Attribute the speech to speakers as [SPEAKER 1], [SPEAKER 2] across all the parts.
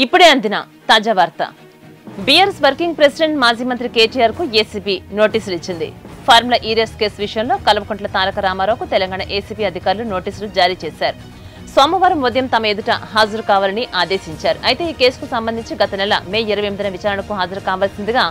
[SPEAKER 1] ఇప్పుడే అందిన తాజా వార్త. బీఆర్ఎస్ వర్కింగ్ ప్రెసిడెంట్ మాజీ మంత్రి కేటీఆర్ కు ఏసీబీ నోటీసులు ఇచ్చింది. ఫార్ములా ఈ రేస్ కేసు విషయంలో కల్వకుంట్ల తారక రామారావుకు తెలంగాణ ఏసీబీ అధికారులు నోటీసులు జారీ చేశారు. సోమవారం ఉదయం తమ ఎదుట హాజరు కావాలని ఆదేశించారు. అయితే ఈ కేసుకు సంబంధించి గత నెల మే 28న విచారణకు హాజరు కావాల్సిందిగా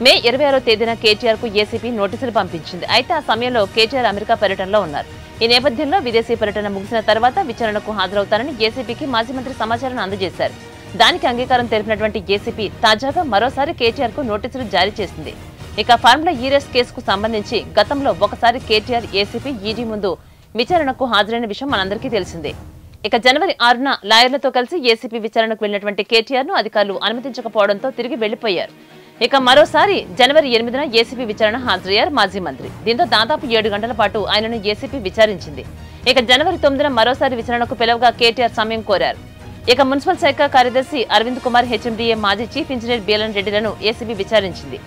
[SPEAKER 1] మే 26వ తేదీన కేటీఆర్ కు ఏసీబీ నోటీసులు పంపించింది. అయితే ఆ సమయంలో కేటీఆర్ అమెరికా పర్యటనలో ఉన్నారు. ఈ నేపథ్యంలో విదేశీ పర్యటన ముగిసిన తర్వాత విచారణకు హాజరవుతారని ఏసీబీకి మాజీ మంత్రి సమాచారాన్ని అందజేశారు. దానికి అంగీకారం తెలిపినటువంటి ఏసీబీ తాజాగా మరోసారి కేటీఆర్ కు నోటీసులు జారీ చేసింది. ఇక ఫార్ములా ఈ రేస్ కేసుకు సంబంధించి గతంలో ఒకసారి కేటీఆర్ ఏసీబీ ఈడీ ముందు విచారణకు హాజరైన విషయం మనందరికీ తెలిసిందే. ఇక జనవరి 6న లాయర్లతో కలిసి ఏసీబీ విచారణకు వెళ్లినటువంటి కేటీఆర్ ను అధికారులు అనుమతించకపోవడంతో తిరిగి వెళ్లిపోయారు. ఇక మరోసారి జనవరి 8న ఏసీబీ విచారణ హాజరయ్యారు మాజీ మంత్రి. దీంతో దాదాపు 7 గంటల పాటు ఆయనను ఏసీబీ విచారించింది. ఇక జనవరి 9న మరోసారి విచారణకు పిలవగా కేటీఆర్ సమయం కోరారు. ఇక మున్సిపల్ శాఖ కార్యదర్శి అరవింద్ కుమార్, హెచ్ఎండీఏ మాజీ చీఫ్ ఇంజనీర్ బీఎల్ఎన్ రెడ్డిలను ఏసీబీ విచారించింది.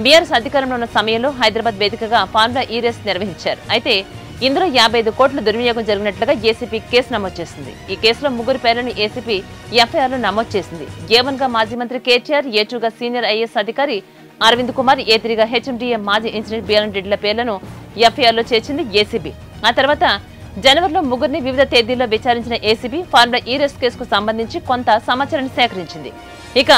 [SPEAKER 1] బీఆర్ఎస్ అధికారంలో ఉన్న సమయంలో హైదరాబాద్ వేదికగా ఫార్ములా ఈ రేస్ నిర్వహించారు. అయితే ఇందులో 55 కోట్ల దుర్వినియోగం జరిగినట్లుగా ఏసీపీ కేసు నమోదు చేసింది. ఈ కేసులో 3 పేర్లను ఏసీపీ ఎఫ్ఐఆర్లు నమోదు చేసింది. ఏ1గా మాజీ మంత్రి కేటీఆర్, ఏ2గా సీనియర్ ఐఏఎస్ అధికారి అరవింద్ కుమార్, ఏ3గా హెచ్ఎండీఏ మాజీ ఇంజనీర్ బీఎల్ఎన్ రెడ్డిల పేర్లను ఎఫ్ఐఆర్లో చేర్చింది ఏసీబీ. ఆ తర్వాత జనవరిలో 3ని వివిధ తేదీల్లో విచారించిన ఏసీబీ ఫార్ములా ఈ రేస్ కేసుకు సంబంధించి కొంత సమాచారాన్ని సేకరించింది. ఇక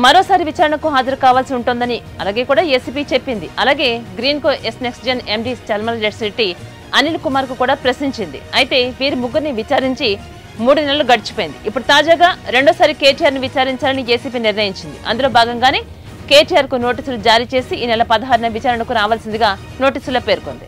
[SPEAKER 1] మరోసారి విచారణకు హాజరు కావాల్సి ఉంటోందని అలాగే కూడా ఏసీబీ చెప్పింది. అలాగే Greenko next gen MD Chalmal Reddy Anil Kumar కు కూడా ప్రశ్నించింది. అయితే వీరి 3ని విచారించి 3 నెలలు గడిచిపోయింది. ఇప్పుడు తాజాగా రెండోసారి కేటీఆర్ ను విచారించాలని ఏసీబీ నిర్ణయించింది. అందులో భాగంగానే కేటీఆర్ కు నోటీసులు జారీ చేసి ఈ నెల 16న విచారణకు రావాల్సిందిగా నోటీసులో పేర్కొంది.